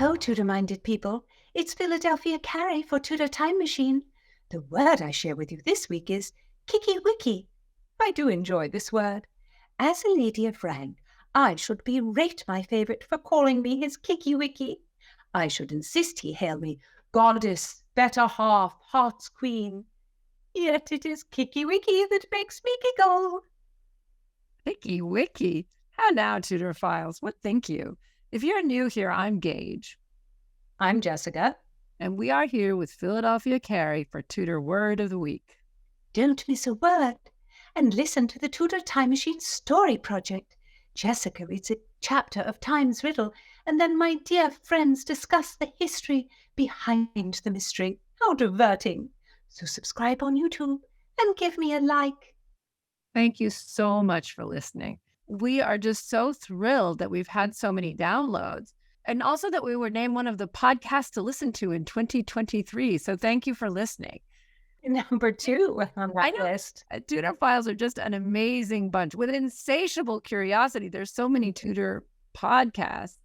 Ho, Tudor-minded people. It's Philadelphia Carrie for Tudor Time Machine. The word I share with you this week is Kicky-wicky. I do enjoy this word. As a lady of rank, I should berate my favourite for calling me his Kicky-wicky. I should insist he hail me goddess, better half, heart's queen. Yet it is Kicky-wicky that makes me giggle. Kicky-wicky. How now, Tudor Files? What think you? If you're new here, I'm Gage. I'm Jessica. And we are here with Philadelphia Carrie for Tudor Word of the Week. Don't miss a word. And listen to the Tudor Time Machine Story Project. Jessica reads a chapter of Time's Riddle, and then my dear friends discuss the history behind the mystery. How diverting. So subscribe on YouTube and give me a like. Thank you so much for listening. We are just so thrilled that we've had so many downloads, and also that we were named one of the podcasts to listen to in 2023. So thank you for listening. Number 2 on that list. Tudor Files are just an amazing bunch with insatiable curiosity. There's so many Tudor podcasts.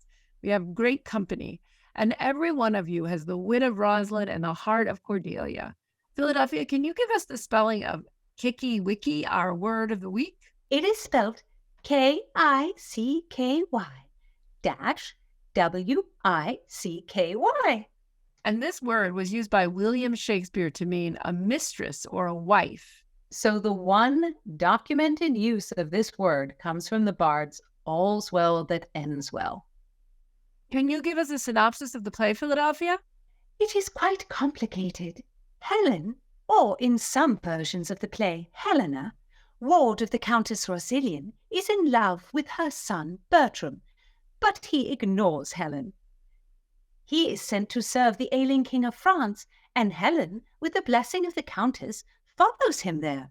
We have great company, and every one of you has the wit of Rosalind and the heart of Cordelia. Philadelphia, can you give us the spelling of Kicky-wicky, our word of the week? It is spelled K-I-C-K-Y dash W-I-C-K-Y. And this word was used by William Shakespeare to mean a mistress or a wife. So the one documented use of this word comes from the bard's All's Well That Ends Well. Can you give us a synopsis of the play, Philadelphia? It is quite complicated. Helen, or in some versions of the play, Helena, ward of the Countess Rosilian, is in love with her son Bertram, but he ignores Helen. He is sent to serve the ailing King of France, and Helen, with the blessing of the Countess, follows him there.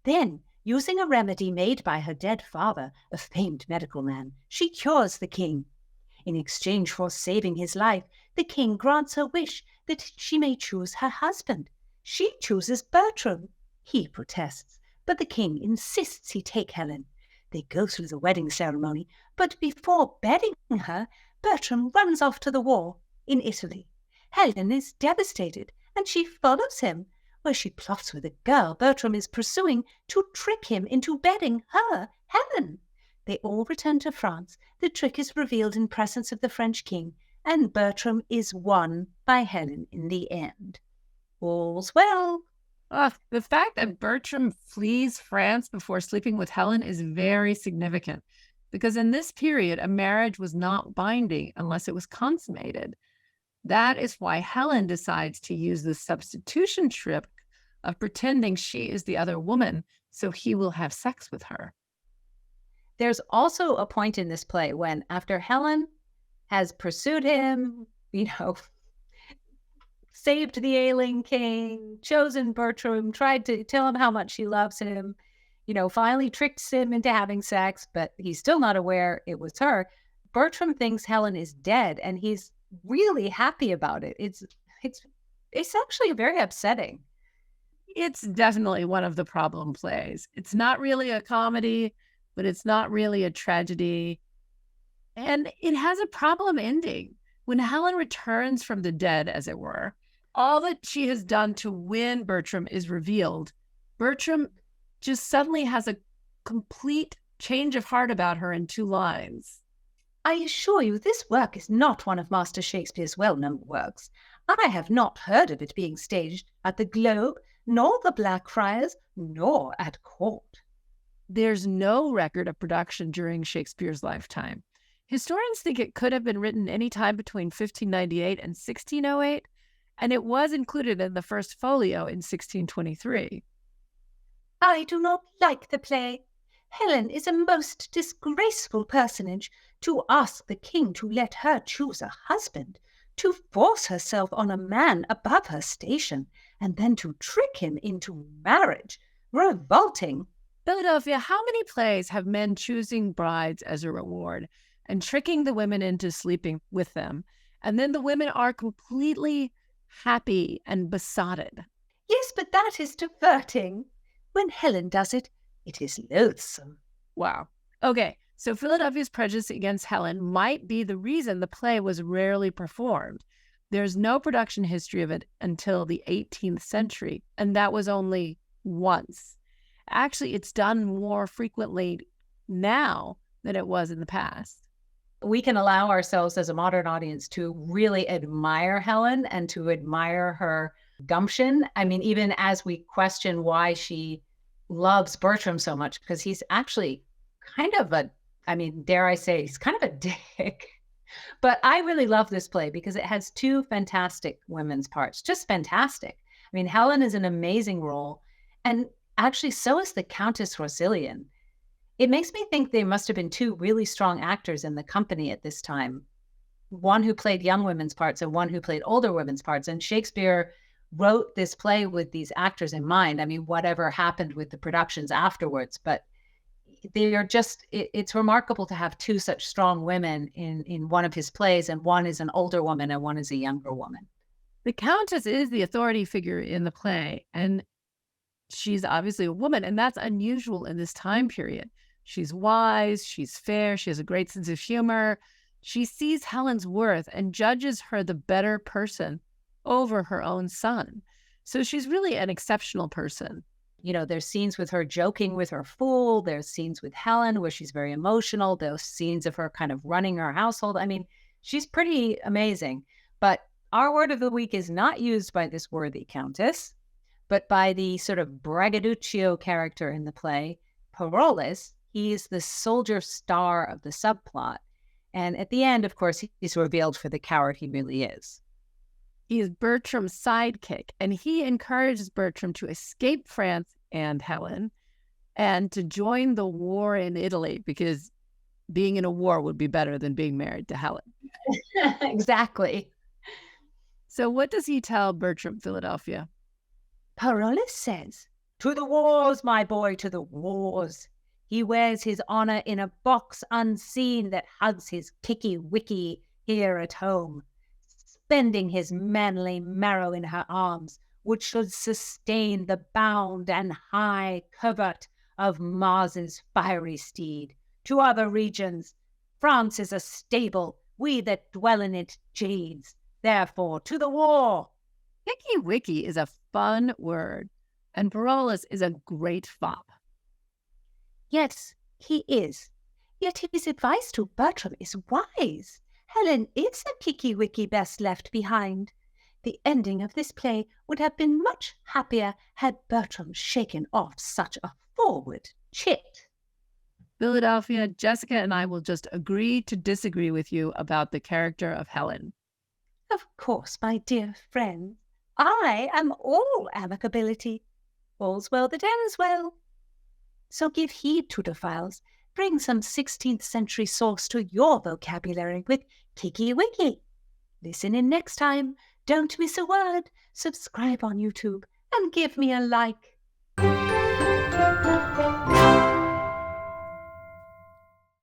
Then, using a remedy made by her dead father, a famed medical man, she cures the king. In exchange for saving his life, the king grants her wish that she may choose her husband. She chooses Bertram. He protests, but the king insists he take Helen. They go through the wedding ceremony, but before bedding her, Bertram runs off to the war in Italy. Helen is devastated, and she follows him, where she plots with a girl Bertram is pursuing to trick him into bedding her, Helen. They all return to France. The trick is revealed in presence of the French king, and Bertram is won by Helen in the end. All's well. The fact that Bertram flees France before sleeping with Helen is very significant, because in this period, a marriage was not binding unless it was consummated. That is why Helen decides to use the substitution trick of pretending she is the other woman, so he will have sex with her. There's also a point in this play when, after Helen has pursued him, saved the ailing king, chosen Bertram, tried to tell him how much she loves him, finally tricked him into having sex, but he's still not aware it was her. Bertram thinks Helen is dead, and he's really happy about it. It's actually very upsetting. It's definitely one of the problem plays. It's not really a comedy, but it's not really a tragedy. And it has a problem ending. When Helen returns from the dead, as it were, all that she has done to win Bertram is revealed. Bertram just suddenly has a complete change of heart about her in 2 lines. I assure you, this work is not one of Master Shakespeare's well-known works. I have not heard of it being staged at the Globe, nor the Blackfriars, nor at court. There's no record of production during Shakespeare's lifetime. Historians think it could have been written any time between 1598 and 1608, and it was included in the first folio in 1623. I do not like the play. Helen is a most disgraceful personage. To ask the king to let her choose a husband, to force herself on a man above her station, and then to trick him into marriage. Revolting. Philadelphia, how many plays have men choosing brides as a reward and tricking the women into sleeping with them, and then the women are completely happy and besotted? Yes, but that is diverting. When Helen does it, it is loathsome. Wow. Okay, So Philadelphia's prejudice against Helen might be the reason the play was rarely performed. There's no production history of it until the 18th century, and that was only once. Actually, it's done more frequently now than it was in the past. We can allow ourselves as a modern audience to really admire Helen and to admire her gumption. I mean, even as we question why she loves Bertram so much, because he's actually kind of dare I say, he's kind of a dick. But I really love this play because it has two fantastic women's parts, just fantastic. I mean, Helen is an amazing role. And actually, so is the Countess Rosilian. It makes me think there must have been two really strong actors in the company at this time, one who played young women's parts and one who played older women's parts. And Shakespeare wrote this play with these actors in mind. I mean, whatever happened with the productions afterwards, but they are just, it's remarkable to have two such strong women in one of his plays, and one is an older woman and one is a younger woman. The Countess is the authority figure in the play, and she's obviously a woman, and that's unusual in this time period. She's wise, she's fair, she has a great sense of humor. She sees Helen's worth and judges her the better person over her own son. So she's really an exceptional person. You know, there's scenes with her joking with her fool. There's scenes with Helen where she's very emotional. There's scenes of her kind of running her household. I mean, she's pretty amazing. But our word of the week is not used by this worthy countess, but by the sort of braggadocio character in the play, Parolles. He's the soldier star of the subplot. And at the end, of course, he's revealed for the coward he really is. He is Bertram's sidekick, and he encourages Bertram to escape France and Helen and to join the war in Italy, because being in a war would be better than being married to Helen. Exactly. So what does he tell Bertram, Philadelphia? Parolles says, "To the wars, my boy, to the wars. He wears his honor in a box unseen that hugs his Kicky-wicky here at home, spending his manly marrow in her arms, which should sustain the bound and high covert of Mars's fiery steed. To other regions, France is a stable, we that dwell in it jades. Therefore, to the war." Kicky-wicky is a fun word, and Parolles is a great fop. Yes, he is. Yet his advice to Bertram is wise. Helen is a Kicky-wicky best left behind. The ending of this play would have been much happier had Bertram shaken off such a forward chit. Philadelphia, Jessica and I will just agree to disagree with you about the character of Helen. Of course, my dear friend. I am all amicability. All's well that ends well. So give heed, Tudorphiles. Bring some 16th century sauce to your vocabulary with Kicky-wicky. Listen in next time. Don't miss a word. Subscribe on YouTube and give me a like.